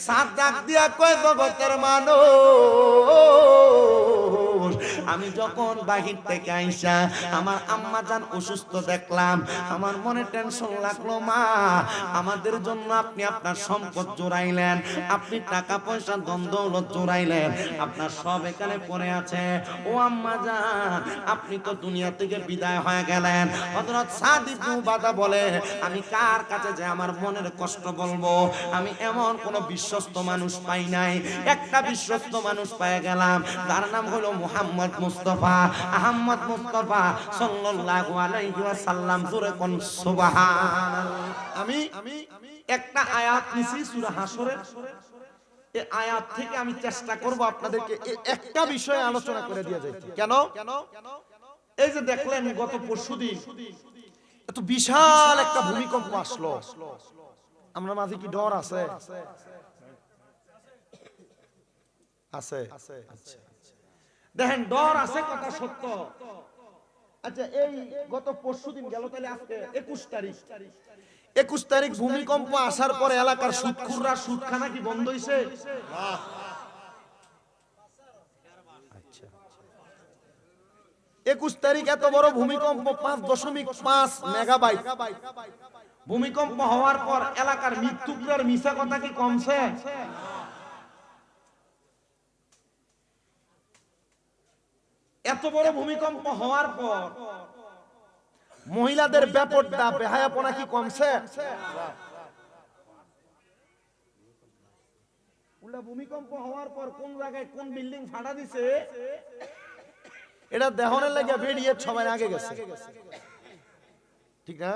সাত ডাক দিয়া কয় জগতের মানুষ, আমি যখন বাহির থেকে আইসা আমার আম্মা জান অসুস্থ দেখলাম, আমার মনে টেনশন লাগলো। মা, আমাদের জন্য আপনি আপনার সম্পদ জোড়াইলেন, আপনি টাকা পয়সা ধন দৌলত জোড়াইলেন, আপনার সব এখানে পড়ে আছে। ও আম্মা জান, আপনি তো দুনিয়া থেকে বিদায় হয়ে গেলেন। হযরত সাদ ইবনে উবাদা বলে, আমি কার কাছে যে আমার মনের কষ্ট বলবো? আমি এমন কোন বিশ্বস্ত মানুষ পাই নাই। একটা বিশ্বস্ত মানুষ পেয়ে গেলাম, তার নাম হলো মুহাম্মদ মুস্তাফা, আহমদ মুস্তাফা সাল্লাল্লাহু আলাইহি ওয়াসাল্লাম। জোরে কোন সুবহানাল্লাহ। আমি একটা আয়াত নিছি সূরা হাসরের। এই আয়াত থেকে আমি চেষ্টা করব আপনাদেরকে একটা বিষয়ে আলোচনা করে দিয়ে যাইতে। কেন? এই যে দেখলেন গত পরশুদিন এত বিশাল একটা ভূমিকম্প আসলো, আমরা মাঝে কি ডর আছে? আছে। আচ্ছা, দেখেন ডর আছে কথা সত্য। আচ্ছা, এই গত পরশুদিন গেল, তাহলে আজকে 21 তারিখ ভূমিকম্প আসার পরে এলাকার সুদখুররা সুদখানা কি বন্ধ হইছে? আচ্ছা, 21 তারিখ এত বড় ভূমিকম্প, 5.5 মেগাবাইট ভূমিকম্প হওয়ার পর এলাকার মৃত্যুকরার মিছা কথা কি কমছে? এত বড় ভূমিকম্প হওয়ার পর মহিলাদের ব্যাপারটা বেহায়াপনা কি কমছে? উল্টা ভূমিকম্প হওয়ার পর কোন জায়গায় কোন বিল্ডিং ফাটা দিছে এটা দেহনের লাগে বেরিয়ে সবাই আগে গেছে, ঠিক না?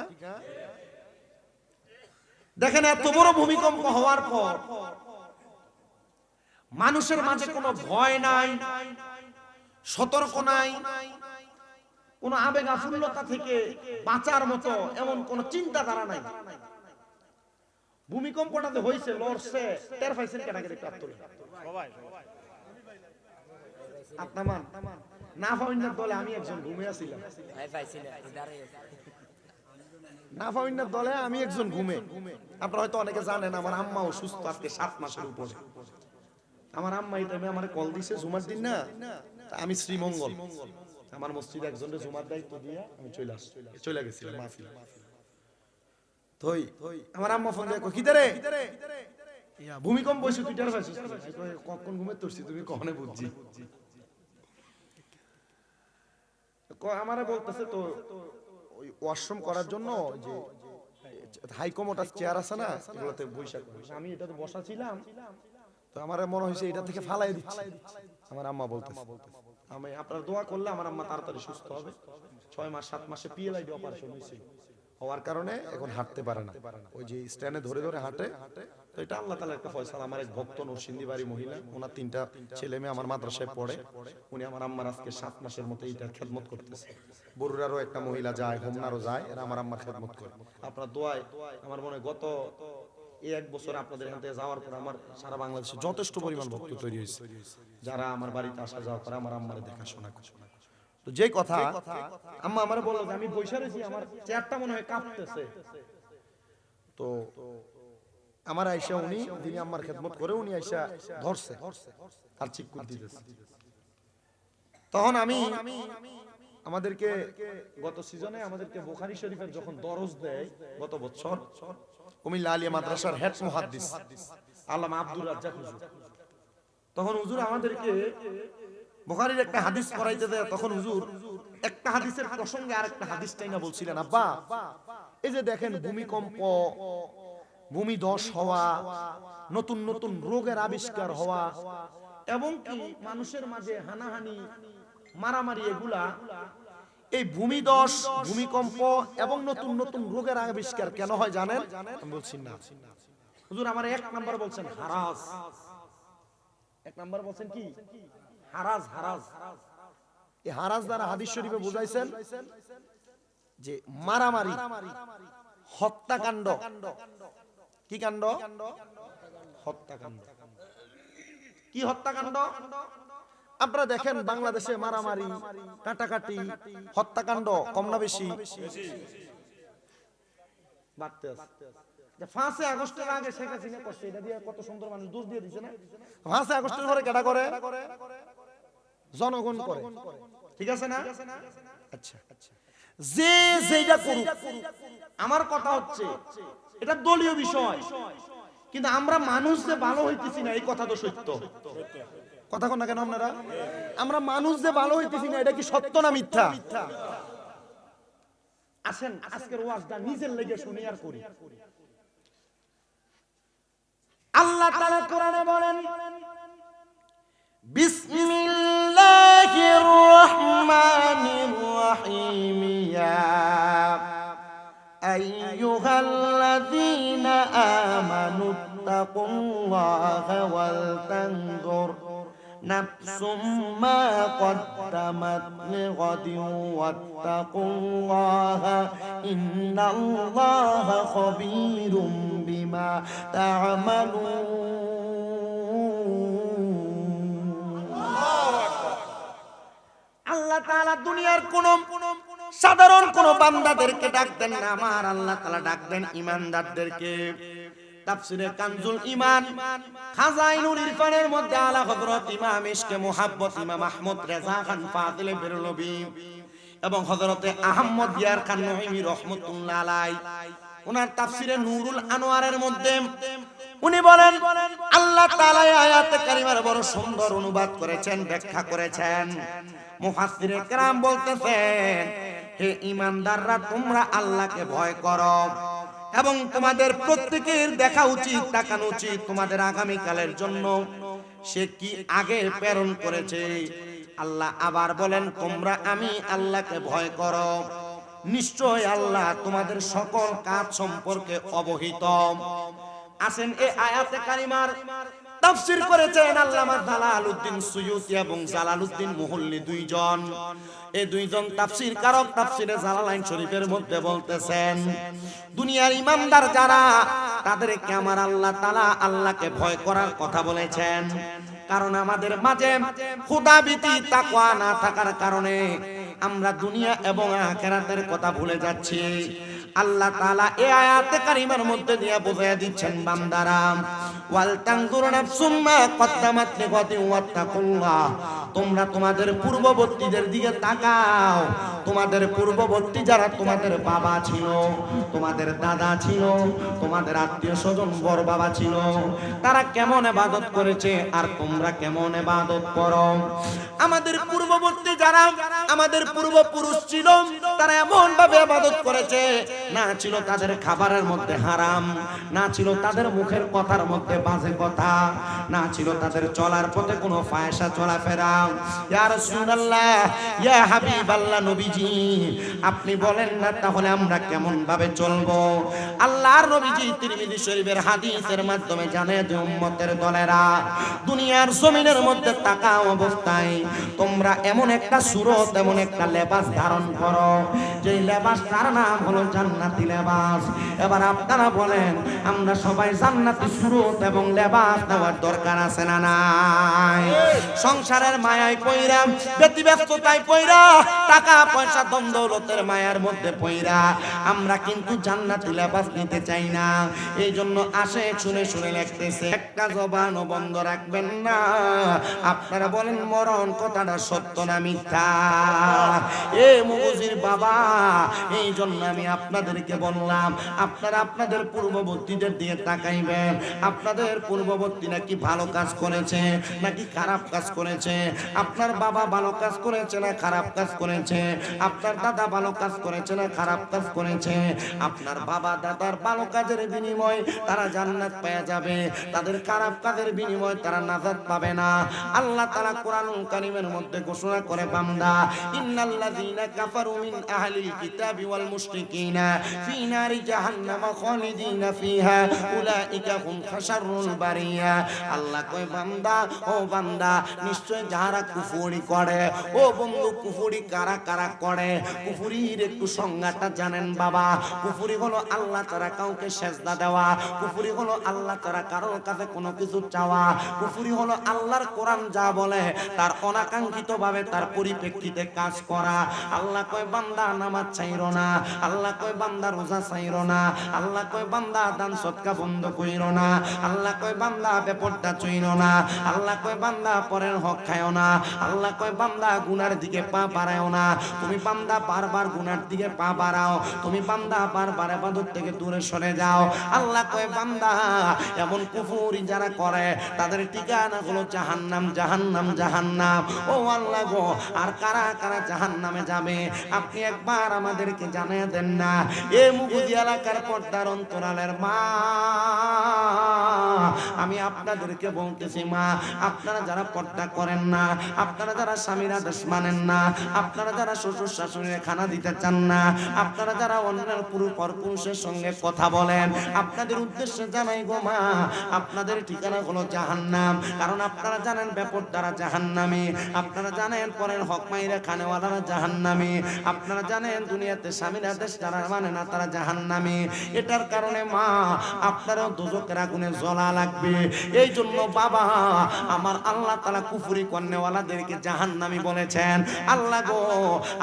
দেখেন এত বড় ভূমিকম্প হওয়ার পর মানুষের মাঝে কোনো ভয় নাই, সতর্ক নাই, কোন আবেগ আফুল্লতা থেকে বাঁচার মতো এমন কোন চিন্তাধারা নাই। ভূমিকম্পটাতে হইছে, লড়ছে, টের পাইছেন কেন? আগে একটু আপনার না ফাউন্ডার দলে আমি একজন ঘুমে আছিলাম, না ফাউন্ডার দলে আমি একজন ঘুমে। আপনারা হয়তো অনেকে জানেন আমার আম্মা অসুস্থ, আজকে 7 মাসের উপরে। আমার আম্মা এই টাইমে আমার কল দিছে, জুমার দিন না, আমি শ্রীমঙ্গল আমার মসজিদে একজনকে জুমার দায়িত্ব দিয়ে আমি চলে গেছিলাম মাহফিল। আমার আম্মা ফোন দিয়ে কি রে ভূমিকম্প হইছে, তুই টের পাইছিস? কখন ঘুমে তুলছি তুমি কখনো বুঝছি। আমারে বলতেছে তো ওই ওয়াশরুম করার জন্য যে হাইকমোটাস চেয়ার আছে না, এগুলোতে বৈশা করিস। আমি এটাতে বসা ছিলাম, তো আমার মনে হয়েছে এটা থেকে ফালাই দিচ্ছে। আমার আম্মা বলতেছে, আমি আপনার দোয়া করলে আমার আম্মা তাড়াতাড়ি সুস্থ হবে। 6 মাস 7 মাসে পিএলআইডি অপারেশন হয়েছে, হওয়ার কারণে এখন হাঁটতে পারে না, ওই যে স্ট্যান্ডে ধরে ধরে হাঁটে। তো এটা আল্লাহ তাআলার একটা ফয়সালা। আমার এক ভক্ত নরসিংদী বাড়ি মহিলা, ওনার 3টা ছেলে মেয়ে আমার মাদ্রাসায় পড়ে, উনি আমার আম্মার আজকে 7 মাসের মতো এইটা খেদমত করতেছে। বরুড়ারও একটা মহিলা যায়, হোমনারও যায়, এরা আমার আম্মার খেদমত করে। আপনার দোয়ায় আমার মনে গত এই 1 বছর আপনাদের এখান থেকে যাওয়ার পর আমার সারা বাংলাদেশে যথেষ্ট পরিমাণ ভক্ত তৈরি হয়েছে, যারা আমার বাড়িতে আসা যাওয়া করে, আমার আম্মারে দেখাশোনা করে। তো যে কথা আম্মা আমারে বলল যে আমি বইসা রয়েছি, আমার চেয়ারটা মনে হয় কাঁপতেছে। তো আমার আয়েশা উনি যিনি আম্মার খেদমত করে, উনি আয়েশা ধরছে আর চিকুর দিতেছে। তখন আমি আমাদেরকে গত সিজনে আমাদেরকে বুখারী শরীফের যখন দরজ দেয় গত বছর, কুমিল্লা আলিয়া মাদ্রাসার হেড মুহাদ্দিস আল্লামা আব্দুর রাজ্জাক হুজুর, তখন হুজুর আমাদেরকে বুখারীর একটা হাদিস পড়াইতে দেয়। তখন হুজুর একটা হাদিসের প্রসঙ্গে আরেকটা হাদিস টাইনা বলছিলেন, আব্বা এই যে দেখেন ভূমিকম্প, ভূমিধস হওয়া, নতুন নতুন রোগের আবিষ্কার হওয়া, এবং কি মানুষের মাঝে হানাহানি মারামারি, এগুলা এই ভূমিধস, ভূমিকম্প এবং নতুন নতুন রোগের আবিষ্কার কেন হয় জানেন? আমি বলছি না হুজুর, আমার 1 নাম্বার বলছেন হারাজ। 1 নাম্বার বলছেন কি? হারাজ। এই হারাজ দ্বারা হাদিস শরীফে বুঝাইছেন যে মারামারি, হত্যাকাণ্ড। কি কাণ্ড? হত্যাকাণ্ড। কি হত্যাকাণ্ড? আপনারা দেখেন বাংলাদেশে মারামারি, কাটাকাটি, হত্যাকাণ্ড কম না বেশি? যে 5 আগস্টের আগে শেখ হাসিনা করছে, এটা দিয়ে কত সুন্দর মানুষ দোষ দিয়ে দিছে না। 5 আগস্টের পরে কেডা করে? জনগণ করে, ঠিক আছে না? আচ্ছা, যে যেটা করুক, আমার কথা হচ্ছে এটা দলীয় বিষয়, কিন্তু আমরা মানুষ যে ভালো হইতেছি না এই কথা তো সত্য। কথা কোন না কেন আপনারা? আমরা মানুষ যে ভালো হইতেছি না এটা কি সত্য না মিথ্যা? আসেন আজকের ওয়াজটা নিজের লেগে শুনি আর করি। আল্লাহ তাআলা কোরআনে বলেন, বিসমিল্লাহির রহমানির রহিম, ইয়া আইয়ুহাল্লাযীনা আমানু তাকুল্লাহা ওয়াল তানজুর নাফসুম মা কদ্দামাত লিগাদিন ওয়াত্তাকুল্লাহা ইন্নাল্লাহা খাবীরুম বিমা তা'মালুন। আল্লাহ তাআলা দুনিয়ার কোন সাধারণ কোন বান্দাদেরকে ডাকতেন না, আমার আল্লাহ তাআলা ডাকতেন ঈমানদারদেরকে। তাফসিরে কানজুল ঈমান খাজাইনুল ইরফানের মধ্যে আলা হযরত ইমাম ইশকে মুহাব্বত ইমাম আহমদ রেজা খান ফাজিলে বেরলভী এবং হযরতে আহমদ ইয়ার খান নঈমি রাহমাতুল্লাহ আলাই ওনার তাফসিরে নূরুল আনোয়ারের মধ্যে উনি বলেন, আল্লাহ তাআলা আয়াতে কারিমার বড় সুন্দর অনুবাদ করেছেন, ব্যাখ্যা করেছেন। মুফাসসিরে কেরাম বলতেছেন, হে ঈমানদাররা, তোমরা আল্লাহকে ভয় করো এবং তোমাদের প্রত্যেকের দেখা উচিত, তাকানো উচিত তোমাদের আগামী কালের জন্য সে কি আগে প্রেরণ করেছে। আল্লাহ আবার বলেন, তোমরা আমি আল্লাহকে ভয় করো, নিশ্চয় আল্লাহ তোমাদের সকল কাজ সম্পর্কে অবহিত। আসেন এই আয়াতে কারিমার তাফসীর করেছেন আল্লামা জালালউদ্দিন সুয়ুতী এবং জালালউদ্দিন মুহল্লি দুইজন। এই দুইজন তাফসীর কারক তাফসীরে জালালাইন শরীফের মধ্যে বলতেছেন, দুনিয়ার ইমানদার যারা তাদেরকে আমার আল্লাহ তাআলা আল্লাহকে ভয় করার কথা বলেছেন। কারণ আমাদের মাঝে খোদাভীতি তাকওয়া না থাকার কারণে আমরা দুনিয়া এবং আখিরাতের কথা ভুলে যাচ্ছি। আল্লাহ তাআলা এই আয়াতে কারিমার মধ্যে দিয়া বুঝাইয়া দিচ্ছেন, বান্দারা ওয়াল তানজুর নাফসুম মা কদ্দামাত লিগাদিন ওয়াত্তাকুল্লাহ, তোমরা তোমাদের পূর্ববর্তীদের দিকে তাকাও। তোমাদের পূর্ববর্তী যারা তোমাদের বাবা ছিল, তোমাদের দাদা ছিল, তোমাদের আত্মীয়স্বজন বড় বাবা ছিল, তারা কেমন ইবাদত করেছে আর তোমরা কেমন ইবাদত করো। আমাদের পূর্ববর্তী যারা আমাদের পূর্বপুরুষ ছিল তারা এমন ভাবে ইবাদত করেছে, না ছিল তাদের খাবারের মধ্যে হারাম, না ছিল তাদের মুখের কথার মধ্যে বাজে কথা, না ছিল তাদের চলার পথে কোনো ফায়সা চলাফেরা। ইয়া রাসূলুল্লাহ, ইয়া হাবিবাল্লাহ, নবীজি আপনি বলেন না তাহলে আমরা কেমন ভাবে চলবো? আল্লাহর নবীজি তিরমিজি শরীফের হাদিসের মাধ্যমে জানায় যে উম্মতের দলেরা দুনিয়ার জমিনের মধ্যে থাকা অবস্থায় তোমরা এমন একটা সুরত, এমন একটা লেবাস ধারণ করো যে লেবাসটার নাম হলো জান্নাতি লেবাস। এবার আপনারা বলেন, আমরা সবাই জান্নাতি সুরত এবং লেবাস নেওয়ার দরকার আছে না নাই? সংসারের মায়ায় পয়রা, ব্যতিব্যস্ততায় পয়রা, টাকা পয়সা ধন দৌলতের মায়ার মধ্যে পয়রা আমরা কিন্তু জান্নাতি লেবাস নিতে চাই না। এই জন্য আসে শুনে শুনে লিখতেছে, একটা জবানও বন্ধ রাখবেন না। আপনারা বলেন মরণ কথাটা সত্য না মিথ্যা? এ মুগুজির বাবা, এই জন্য আমি আপনাদেরকে বললাম, আপনারা আপনাদের পূর্ববর্তীদের দিয়ে তাকাইবেন। আপনাদের পূর্ববর্তী নাকি ভালো কাজ করেছে নাকি খারাপ কাজ করেছে, আপনার বাবা ভালো কাজ করেছে না খারাপ কাজ করেছে, আপনার দাদা ভালো কাজ করেছে না খারাপ কাজ করেছে। আপনার বাবা দাদার ভালো কাজের বিনিময়ে তারা জান্নাত পেয়ে যাবে, তাদের খারাপ কাজের বিনিময়ে তারা নাজাত পাবে না। আল্লাহ তাআলা কোরআনুল কারীমের মধ্যে ঘোষণা করে, বান্দা ইন্নাল্লাযীনা কাফারু মিন আহলিল কিতাবি ওয়াল মুশরিকিনা ফি নারি জাহান্নাম খালিদিনা ফিহা উলাইকা হুম খাশার শাররুল বারিয়া। আল্লাহ কয় বান্দা ও বান্দা নিশ্চয় যারা কুফরি করে, ও বন্ধু কুফরি কারা কারা করে? কুফরির একটু সংজ্ঞাটা জানেন বাবা? কুফরি হলো আল্লাহ তারা কাউকে সেজদা দেওয়া, কুফরি হলো আল্লাহ তারা কারোর কাছে কোনো কিছু চাওয়া, কুফরি হলো আল্লাহর কোরআন যা বলে তার অনাকাঙ্ক্ষিত ভাবে তার পরিপ্রেক্ষিতে কাজ করা। আল্লাহ কয় বান্দা নামাজ চাইরো না, আল্লাহ কয় বান্দা রোজা চাইরো না, আল্লাহ কয় বান্দা দান সদকা বন্ধ কইরো না, আল্লাহ কয় বান্দা বেপরদা চইরো না, আল্লাহ কয় বান্দা পরের হক খায়ও না, আল্লাহ কয় বান্দা গুনার দিকে পা বাড়ায়ও না। তুমি বান্দা বারবার গুনার দিকে পা বাড়াও, তুমি বান্দা বারবার ইবাদত থেকে দূরে সরে যাও। আল্লাহ কয় বান্দা এমন কুফরি যারা করে তাদের ঠিকানা হলো জাহান্নাম, জাহান্নাম, জাহান্নাম। ও আল্লাহ গো, আর কারা কারা জাহান্নামে যাবে আপনি একবার আমাদেরকে জানিয়ে দেন না। এ মুগুদি এলাকার পর্দার অন্তরালের মা, আমি আপনাদেরকে বলতেছি মা, আপনারা যারা পর্দা করেন না, আপনারা যারা স্বামীর আদেশ মানেন না, আপনারা যারা শ্বশুর শাশুড়ির খানা দিতে চান না, আপনারা যারা অন্যের পুরুষের সঙ্গে কথা বলেন, আপনাদের উদ্দেশ্যে জানাই গো মা, আপনাদের ঠিকানা হলো জাহান্নাম। কারণ আপনারা জানেন বেপরদারা জাহান্নামী, আপনারা জানেন পরের হক মাইরা খানেওয়ালারা জাহান্নামী, আপনারা জানেন দুনিয়াতে স্বামীর আদেশ যারা মানে না তারা জাহান্নামী। এটার কারণে মা আপনারও দোজখের আগুনে জ্বলা লাগবে। এই জন্য বাবা আমার আল্লাহ তাআলা কুফরি করনেওয়ালাদেরকে জাহান্নামী বলেছেন। আল্লাহ গো,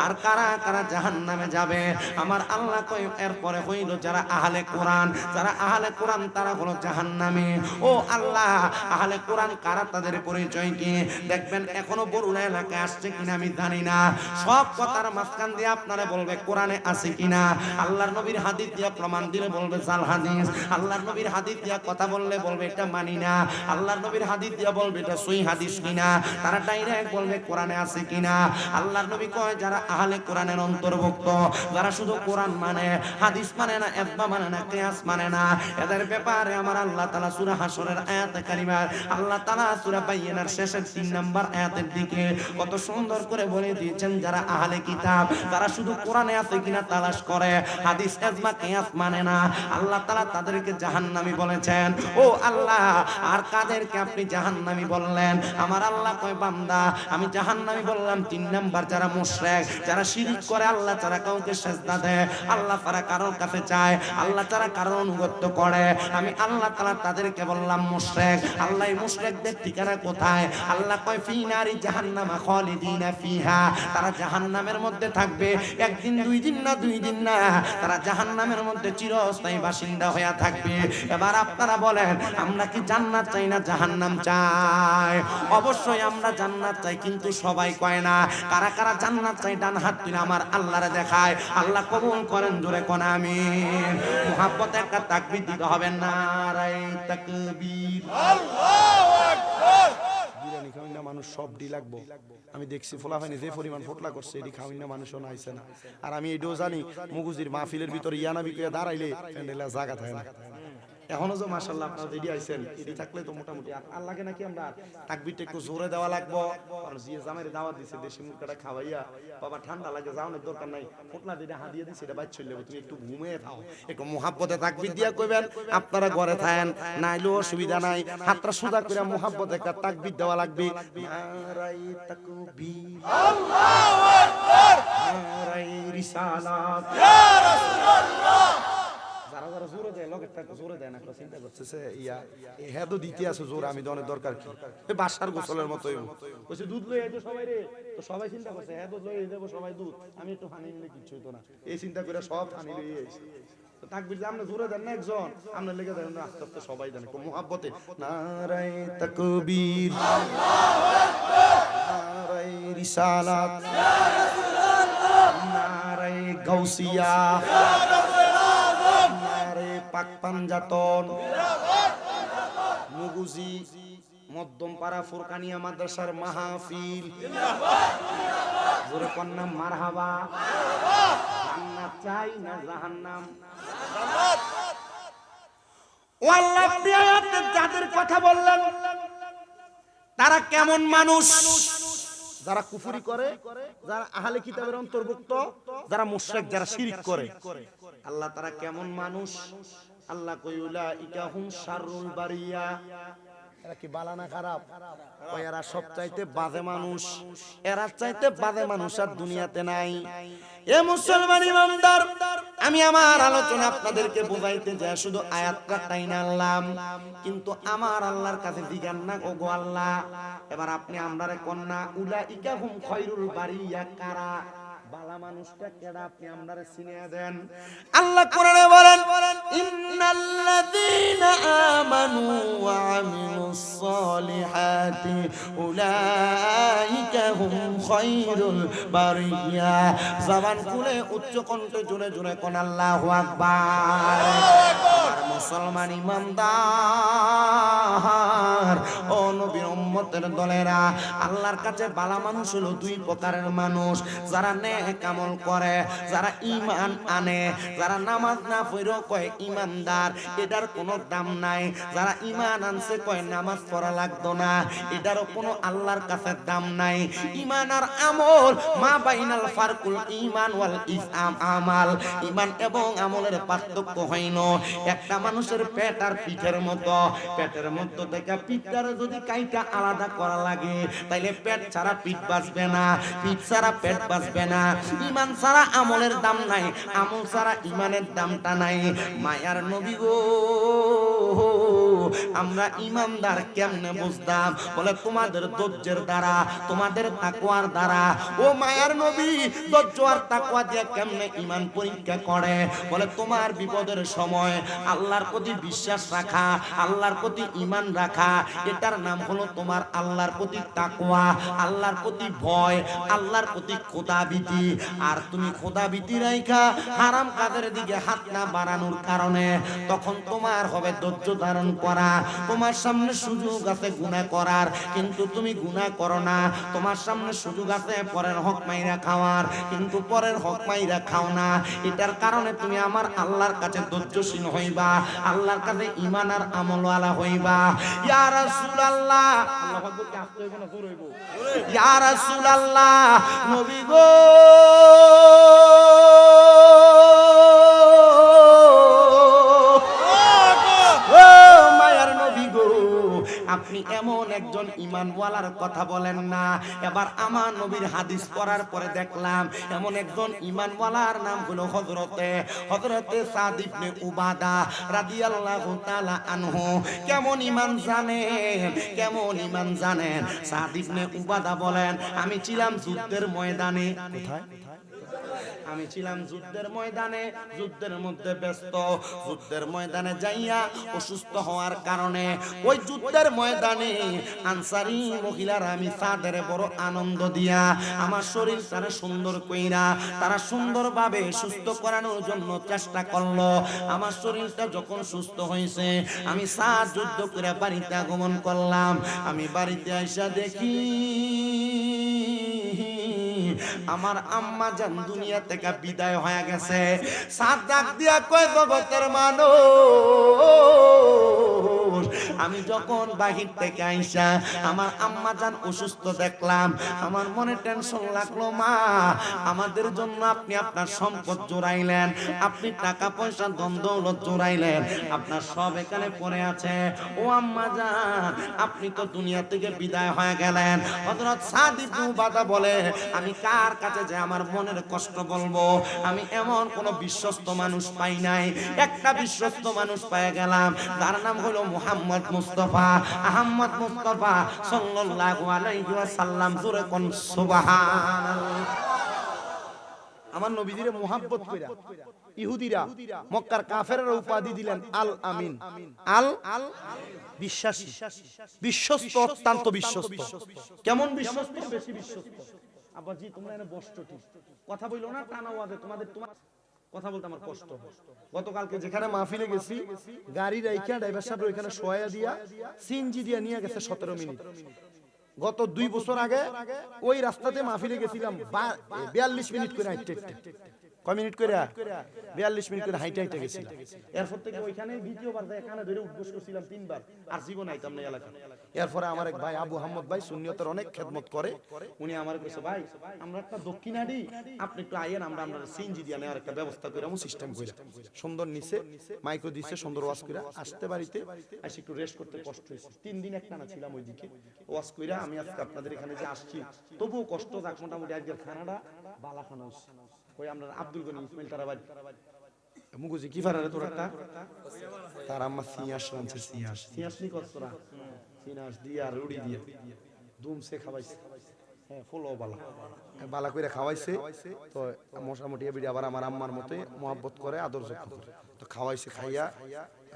আর কারা কারা জাহান্নামে যাবে আমার আল্লাহ কয় এরপরে হইল যারা আহলে কোরআন, যারা আহলে কোরআন তারা হলো জাহান্নামী। ও আল্লাহ, আহলে কোরআন কারা তাদের পরিচয় কি? দেখবেন এখনো বরুণা এলাকায় আসছে কিনা আমি জানি না, সব কথার মাঝখান দিয়ে আপনারা বলবে কোরআনে আছে কিনা, আল্লাহর নবীর হাদিস দিয়ে প্রমাণ দিলে বলবে জাল হাদিস, আল্লাহর নবীর হাদিস দিয়ে কথা বললে বলবে এটা মানি না, আল্লাহর নবীর হাদিস দিয়ে বলবে এটা সহিহ হাদিস কিনা, তারা ডাইরেক্ট বলবে কোরআনে আছে কিনা। আল্লাহর নবী কয় যারা আহলে কোরআনের অন্তর্ভুক্ত, যারা শুধু কোরআন মানে, হাদিস মানে না, ইজমা মানে না, কিয়াস মানে না, এদের ব্যাপারে আমার আল্লাহ তাআলা সূরা হাশরের আয়াতে কারিমা, আল্লাহ তাআলা সূরা বাইয়িনার শেষের 3 নাম্বার আয়াতের দিকে কত সুন্দর করে বলে দিয়েছেন যারা আহলে কিতাব, যারা শুধু কোরআনে আছে কিনা তালাশ করে, হাদিস ইজমা কিয়াস মানে না, আল্লাহ তাআলা তাদেরকে জাহান্নামী বলেছেন। ও আল্লাহ, আর কাদেরকে আপনি জাহান্নামী বললেন? আমার আল্লাহ কয় বান্দা আমি জাহান্নামী বললাম 3 নাম্বার যারা মুশরিক, যারা শিরক করে, আল্লাহ তাআলা কাউকে সিজদা দেয়, আল্লাহ তাআলা কারোর কাছে চায়, আল্লাহ তাআলা কারোর অনুগত্য করে, আমি আল্লাহ তাআলা তাদেরকে বললাম মুশরিক। আল্লাহ এই মুশরিকদের ঠিকানা কোথায়? আল্লাহ কয় ফি নারি জাহান্নাম খালিদিনা ফিহা, তারা জাহান্নামের মধ্যে থাকবে একদিন, 2 দিন না, 2 দিন না, তারা জাহান্নামের মধ্যে চিরস্থায়ী বাসিন্দা হয়ে থাকবে। এবার আপনারা বলেন আমরা কি জান্নাত চাই না জাহান্নাম চাই? অবশ্যই আমরা জান্নাত চাই, কিন্তু সবাই কয় না। কারা কারা জান্নাত চাই ডান হাত তুলে আমার আল্লাহরে দেখায়। আল্লাহ কবুল করেন, জোরে কোন আমিন। মুহাব্বতে একটা তাকবীর দিতে হবে, নারায়ে তাকবীর, আল্লাহু আকবার। বিরিয়ানি খাওয়াই না মানুষ সব ডি লাগবো। আমি দেখছি ফোলাফানি যে পরিমাণ ফোটলা করছে, এটি খাওয়াই না মানুষও নাইছে না। আর আমি এটাও জানি মুগুজির মাহফিলের ভিতরে ইয়ানা বিকুয়া দাঁড়াইলে প্যান্ডেলে জায়গা থাকে না। এখনো যে মাশাআল্লাহ আপনারা রেডি আইছেন, এটি থাকলে তো মোটামুটি আর লাগে নাকি আমরা তাকবীরটা একটু জোরে দেওয়া লাগবো। কারণ জিয়া জামাইরে দাওয়াত দিছে, দেশি মুরগাটা খাওয়াইয়া, বাবা ঠান্ডা লাগে যাওয়ানোর দরকার নাই, ফোটলা যেটা হাদিয়া দিছে এটা বাইর চলে যাবে, তুমি একটু ঘুমিয়ে থাও, একটু মুহাব্বতে তাকবীর দিয়া কইবেন। আপনারা ঘরে থাকেন নাইলেও অসুবিধা নাই, হাতটা সুদা করে মুহাব্বতে একটা তাকবীর দেওয়া লাগবে। নারায়ে তাকবীর, আল্লাহু আকবার, নারায়ে রিসালাত, ইয়া রাসূলুল্লাহ। যারা যারা জোরে দেয় লগেরটা জোরে দেয় না, চিন্তা করতেছে ইয়া হ্যাঁ তো দিতে আছে জোর, আমি দনের দরকার কি? এই বাসার গোসলের মতোই বলছে দুধ লই আইতো সবাই রে, তো সবাই চিন্তা করছে হ্যাঁ দুধ লই দেব সবাই দুধ, আমি একটু পানি নিলে কিচ্ছু হতো না, এই চিন্তা করে সব পানি লই আইছে। তো তাকবীর আমরা জোরে দেন না একজন, আমরা লেগে দেন না, আস্তে আস্তে সবাই দেন একটু মুহাব্বতে। নারায়ে তাকবীর, আল্লাহু আকবার, নারায়ে রিসালাত, ইয়া রাসূলুল্লাহ, নারায়ে গাউসিয়া, ইয়া রাসূলুল্লাহ, নারায়ে পাক পাঞ্জাতন, মুগুজি মধ্যমপাড়া ফুরকানিয়া মাদ্রাসার মাহফিল, জোরে কন্যা মারহাবা। জান্নাত চাই না জাহান্নাম? জান্নাত। ও আল্লাহ, আপনি আয়াতে যাদের কথা বললেন তারা কেমন মানুষ? যারা কুফরি করে, যারা আহলে কিতাবের অন্তর্ভুক্ত, যারা মুশরিক, যারা শিরক করে। আল্লাহ তারা কেমন মানুষ? আল্লাহ কই উলাইকা হুম শাররুল বারিয়া, এরা কি বালা না খারাপ? ওই এরা সবচাইতে বাজে মানুষ, এরা চাইতে বাজে মানুষ আর দুনিয়াতে নাই। এ মুসলমান ইমানদার, আমি আমার আলোচনা আপনাদেরকে বোঝাইতে যায় শুধু আয়াতটা টাইনা আনলাম, কিন্তু আমার আল্লাহর কাছে জিজ্ঞান না ও গো আল্লাহ, এবার আপনি আমরারে কন্যা উলাইকা হুম খায়রুল বারিয়া কারা, বালা মানুষটা কেডা আপনি আমরারে চিনিয়ে দেন। আল্লাহ কোরআনে বলেন ইন্নাল্লাযীনা আমানু ওয়া আমিলুস সলিহাতি উলাইকা হুম খায়রুল বারিয়া। জবান খুলে উচ্চ কণ্ঠে জোরে জোরে কোন আল্লাহু আকবার। আর মুসলমান ইমানদার ও নবীর উম্মতের দলেরা, আল্লাহর কাছে বালা মানুষ হলো দুই প্রকারের মানুষ, যারা নেক আমল করে, যারা ঈমান আনে, যারা নামাজ না পড়েও কয় ঈমানদার, এটার কোনো দাম নাই। যারা ঈমান আনছে কয় নামাজ পড়া লাগতো না, এটারও কোনো আল্লাহর কাছে দাম নাই। ঈমান আর আমল মা বাইনাল ফারকুল ঈমান ওয়াল ইসলাম আমাল, ঈমান এবং আমলের পার্থক্য হইল একটা মানুষের পেট আর পিঠের মতো, পেটের মধ্য থেকে পিঠটারে যদি কাইটা আলাদা করা লাগে তাইলে পেট ছাড়া পিঠ বাঁচবে না, পিঠ ছাড়া পেট বাঁচবে না। ঈমান ছাড়া আমলের দাম নাই, আমল ছাড়া ঈমানের দামটা নাই। মায়ার নবী গো, আমরা ঈমানদার কেমনে বুঝতাম? বলে তোমাদের ধৈর্যের দ্বারা, তোমাদের তাকওয়ার দ্বারা। ও মায়ার নবী, ধৈর্য আর তাকওয়া দিয়ে কেমনে ঈমান পরীক্ষা করে? বলে তোমার বিপদের সময় আল্লাহর প্রতি বিশ্বাস রাখা, আল্লাহর প্রতি ঈমান রাখা, এটার নাম হলো তোমার আল্লাহর প্রতি তাকওয়া, আল্লাহর প্রতি ভয়, আল্লাহর প্রতি খোদাভীতি। আর তুমি খোদাভীতি রাখা হারাম কাজের দিকে হাত না বাড়ানোর কারণে তখন তোমার হবে ধৈর্য ধারণ করা। তোমার সামনে সুযোগ আছে গুনাহ করার, কিন্তু তুমি গুনাহ করো না। তোমার সামনে সুযোগ আছে পরের হক মাইরা খাওয়ার, কিন্তু পরের হক মাইরা খাও না। এটার কারণে তুমি আমার আল্লাহর কাছে ধৈর্যশীল হইবা, আল্লাহর কাছে ঈমান আর আমলওয়ালা হইবা। ইয়া রাসূলুল্লাহ, আল্লাহু আকবার, কি আসতে হইব না জোর হইব? ইয়া রাসূলুল্লাহ, নবী গো, আপনি এমন একজন ঈমানওয়ালার কথা বলেন না। এবার আমার নবীর হাদিস পড়ার পরে দেখলাম এমন একজন ঈমানওয়ালার নাম হলো হযরতে সাদ ইবনে উবাদা রাদিয়াল্লাহু তাআলা আনহু। কেমন ঈমান জানেন, কেমন ঈমান জানেন? সাদ ইবনে উবাদা বলেন, আমি ছিলাম যুদ্ধের ময়দানে। কোথায়? আমি ছিলাম যুদ্ধের ময়দানে, যুদ্ধের মধ্যে ব্যস্ত। যুদ্ধের ময়দানে যাইয়া অসুস্থ হওয়ার কারণে ওই যুদ্ধের ময়দানে আনসারী মহিলারা আমি তাদের বড় আনন্দ দিয়া আমার শরীর তারা সুন্দর কইরা তারা সুন্দরভাবে সুস্থ করানোর জন্য চেষ্টা করলো। আমার শরীরটা যখন সুস্থ হয়েছে আমি সাত যুদ্ধ করে বাড়িতে আগমন করলাম। আমি বাড়িতে আইসা দেখি আমার আম্মা জান দুনিয়া থেকে বিদায় হয়ে গেছে। সাত ডাক দিয়া কয়, জগতের মানুষ, আমি যখন বাহির থেকে আইসা আমার আম্মা জান অসুস্থ দেখলাম, আমার মনে টেনশন লাগলো। মা, আমাদের জন্য আপনি আপনার সম্পদ জোড়াইলেন, আপনি টাকা পয়সা ধন দৌলত জোড়াইলেন, আপনার সব এখানে পড়ে আছে। ও আম্মা জান, আপনি তো দুনিয়া থেকে বিদায় হয়ে গেলেন। হযরত সাদ ইবনে উবাদা বলে, আমি কার কাছে যে আমার মনের কষ্ট বলবো? আমি এমন কোন বিশ্বস্ত মানুষ পাই নাই। একটা বিশ্বস্ত মানুষ পেয়ে গেলাম, তার নাম হলো মুহাম্মদ মুস্তাফা, আহমদ মুস্তাফা সাল্লাল্লাহু আলাইহি ওয়াসাল্লাম। জোরে কোন সুবহানাল্লাহ। আমার নবীজিরে মুহাব্বত কইরা ইহুদিরা, মক্কার কাফেররা উপাধি দিলেন আল আমিন। আল বিশ্বাসী, বিশ্বস্ত, অত্যন্ত বিশ্বস্ত। কেমন বিশ্বস্ত? বেশি বিশ্বস্ত। আব্বাজি তোমরা এনে বসছো, ঠিক কথা বইলো না, টানা ওয়াজে তোমাদের কথা বলতে আমার কষ্ট। গতকালকে যেখানে মাহফিলে গেছি, গাড়ি রাইখা ড্রাইভার সাহেব ওইখানে শোয়া দিয়া সিএনজি দিয়া নিয়ে গেছে 17 মিনিট। গত 2 বছর আগে ওই রাস্তাতে মাহফিলে গেছিলাম 42 মিনিট করে হাঁটতে। কয় মিনিট করে 42 মিনিট করে হাইটে হাইটে গেছিলাম। এরপর থেকে ওইখানে দ্বিতীয়বার এখানে ধরে উদ্বোস করছিলাম 3 বার, আর জীবন আইতাম না এলাকা। এরপরে আমার এক ভাই আবু আহমদ ভাই সুন্নিয়তের অনেক খেদমত করে, উনি আমার কাছে ভাই আমরা একটা দক্ষিণাডি আপনি একটু আইয়েন, আমরা সিএনজি দিয়ে নেওয়ার একটা ব্যবস্থা করে আমু সিস্টেম করে সুন্দর নিচে মাইক্রো দিচ্ছে সুন্দর ওয়াজ করে আসতে বাড়িতে এসে একটু রেস্ট করতে কষ্ট হয়েছে। 3 দিন একটানা ছিলাম ওইদিকে ওয়াজ কইরা। আমি আজকে আপনাদের এখানে যে আসছি তবুও কষ্ট যাক, মোটামুটি আজকের খানাটা বালা খানা হচ্ছে। কই আমরা আব্দুল গনি ইসমাইল তারাবাড়ি মুগুজি কি ফারারে তোর একটা তার আম্মা সিয়াস রানছে, সিয়াস নি কতরা সিয়াস দিয়া রুড়ি দিয়া দুমসে খাওয়াইছে, হ্যাঁ ফুলও বালা বালা কইরা খাওয়াইছে। তো মোটামুটি এবিডি আবার আমার আম্মার মতে মহব্বত করে আদর যত্ন করে তো খাওয়াইছে। খাইয়া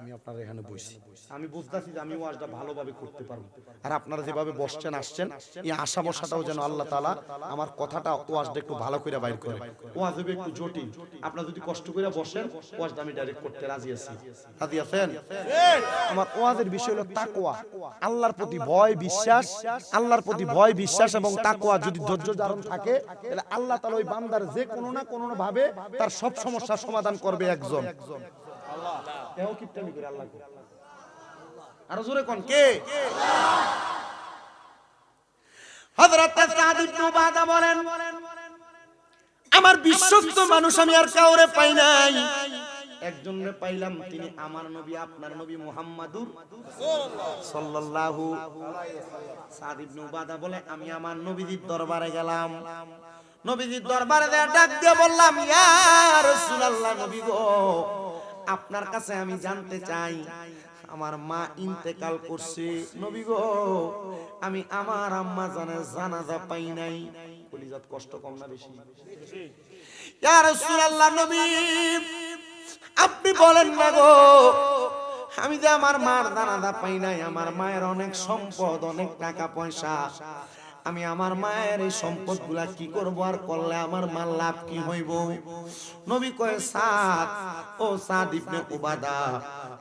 আমি আপনার এখানে বসছি, আমি বুঝতাছি যে আমি ওয়াজটা ভালোভাবে করতে পারবো। আর আপনারা যেভাবে বসছেন আসছেন এই আশা বসাটাও যেন আল্লাহ তাআলা আমার কথাটা ওয়াজটা একটু ভালো করে বাইর করে। ওয়াজ হবে একটু জটিল, আপনারা যদি কষ্ট করে বসেন ওয়াজটা আমি ডাইরেক্ট করতে রাজি আছি। রাজি আছেন? আমার ওয়াজের বিষয় হলো তাকওয়া, আল্লাহর প্রতি ভয় বিশ্বাস, আল্লাহর প্রতি ভয় বিশ্বাস এবং তাকওয়া যদি ধৈর্য ধারণ থাকে তাহলে আল্লাহ তাআলা ওই বান্দার যে কোনো না কোনো ভাবে তার সব সমস্যার সমাধান করবে একজন আল্লাহ। কেউ কিপটামি করে আল্লাহ করে, আরো জোরে কোন কে? হযরত সাদ ইবনে উবাদা বলেন আমার বিশ্বস্ত মানুষ আমি আর কাউরে পাই নাই, একজনরে পাইলাম তিনি আমার নবী আপনার নবী মুহাম্মাদুর সাল্লাল্লাহু আলাইহি ওয়াসাল্লাম। সাদ ইবনে উবাদা বলে আমি আমার নবীজির দরবারে গেলাম, নবীজির দরবারে ডাক দিয়ে বললাম ইয়া রাসূলুল্লাহ নবী গো আপনার কাছে আমি জানতে চাই আমার মা ইন্তেকাল করছে, নবী গো আমি আমার আম্মা জানের জানাজা পাই নাই। কলিজাত কষ্ট কম না বেশি? ইয়া রাসূলুল্লাহ নবী আপনি বলেন না গো আমি যে আমার মার জানাজা পাই নাই, আমার মায়ের অনেক সম্পদ অনেক টাকা পয়সা, আমি আমার মায়ের এই সম্পদগুলা কি করব আর করলে আমার মার লাভ কি হইব? নবী কয় সাদ ও সাদ ইবনে উবাদা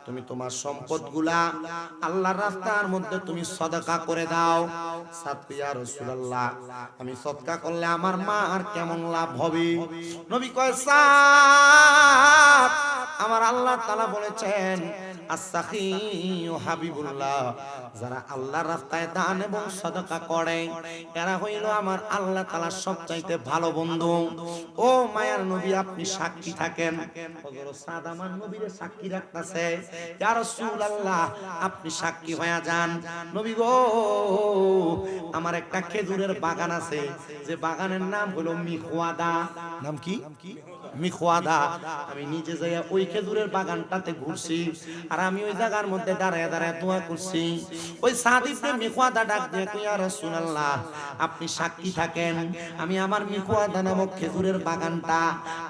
তুমি তোমার সম্পদগুলা আল্লাহর রাস্তার মধ্যে তুমি সদকা করে দাও। সাদ ইয়া রাসূলুল্লাহ আমি সদকা করলে আমার মা আর কেমন লাভ হবে? নবী কয় সাদ আমার আল্লাহ তাআলা বলেছেন as-sakhiyu হাবিবুল্লাহ, যারা আল্লাহর রাস্তায় দান এবং সদকা করে এরা হইল আমার আল্লাহ তাআলার সবচাইতে ভালো বন্ধু। ও মায়ার নবী আপনি সাক্ষী থাকেন। হযরত সাদ আমার নবীরে সাক্ষী রাখতেছে, ইয়া রাসূলুল্লাহ আপনি সাক্ষী হয়ে যান। নবী গো আমার একটা খেজুরের বাগান আছে, যে বাগানের নাম হলো মিখওয়াদা। নাম কি? মিখওয়াদা। আমি নিজে যাইয়া ওই খেজুরের বাগানটাতে ঘুরছি আর আমি ওই জায়গার মধ্যে দাঁড়ায় দাঁড়ায় দোয়া করছি। ওই সাদ ইবনে মিখওয়াদা ডাক দিয়ে কই ইয়া রাসূলুল্লাহ আপনি সাক্ষী থাকেন আমি আমার মিখওয়াদা নামক খেজুরের বাগানটা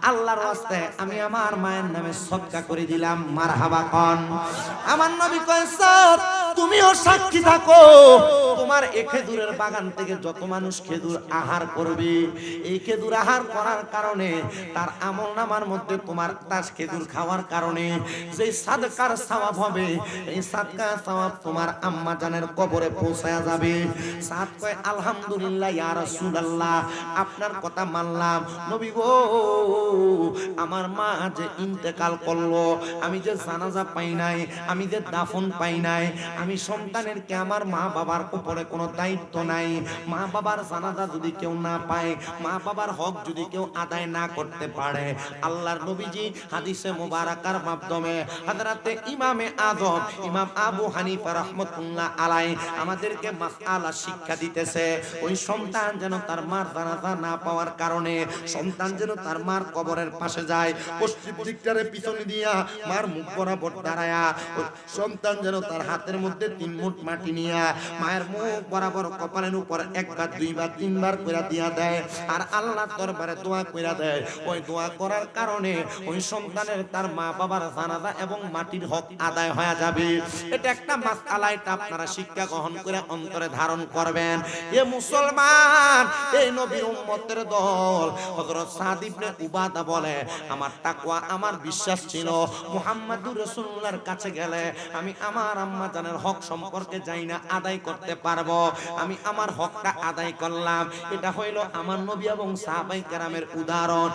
আল্লাহর ওয়াস্তে আমি আমার মায়ের নামে সদকা করে দিলাম। মারহাবা কোন। আমার নবী কয় সাদ তুমিও সাক্ষী থাকো, তোমার এই খেজুরের বাগান থেকে যত মানুষ খেজুর আহার করবে এই খেজুর আহার করার কারণে তার আমলনামার মধ্যে তোমার তাস খেজুর খাওয়ার কারণে যে সাদকার সওয়াব হবে এই সাদকার সওয়াব তোমার আম্মা জানের কবরে পৌঁছায়া যাবে। সাদ কয় আলহামদুলিল্লাহ ইয়া রাসূলুল্লাহ আপনার কথা মানলাম। নবী গো আমার মা যে ইন্তেকাল করলো, আমি যে জানাজা পাই নাই, আমি যে দাফন পাই নাই, আমি সন্তানের কে আমার মা বাবার উপরে কোনো দায়িত্ব নাই। মা বাবার জানাজা যদি কেউ না পায়, মা বাবার হক যদি কেউ আদায় না করতে পারে, আল্লাহর নবীজি হাদিসে মুবারাকার মাধ্যমে হযরতে ইমামে আযম ইমাম আবু হানিফা রাহমাতুল্লাহ আলাইহি আমাদেরকে মাসআলা শিক্ষা দিতেছে। ওই সন্তান যেন তার মার জানাজা না পাওয়ার কারণে সন্তান যেন তার মার কবরের পাশে যায়, পশ্চিম দিকটারে পিছনে দিয়া মার মুখ বরাবর দাঁড়ায়া ওই সন্তান যেন তার হাতের মধ্যে 3 মুঠ মাটি নিয়া মায়ের মুখ বরাবর কপালের উপর একবার দুইবার তিনবার কইরা দিয়া দেয় আর আল্লাহর দরবারে দোয়া কইরা দেয়। ওই দোয়া করার কারণে ওই সন্তানের তার মা বাবার জানাজা এবং মাটির হক আদায় হয়ে যাবে। এটা একটা মাসআলা, এটা আপনারা শিক্ষা গ্রহণ করে অন্তরে ধারণ করবেন। এ মুসলমান এই নবীর উম্মতের দল হযরত সাদ ইবনে উবাদা বলে আমার তাকওয়া আমার বিশ্বাস ছিল মুহাম্মাদুর রাসূলুল্লাহর কাছে গেলে আমি আমার আম্মা জানের হক সম্পর্কে যাই না আদায় করতে পারবো, আমি আমার হকটা আদায় করলাম। এটা হইল আমার নবী এবং সাহাবায়ে কেরামের উদাহরণ।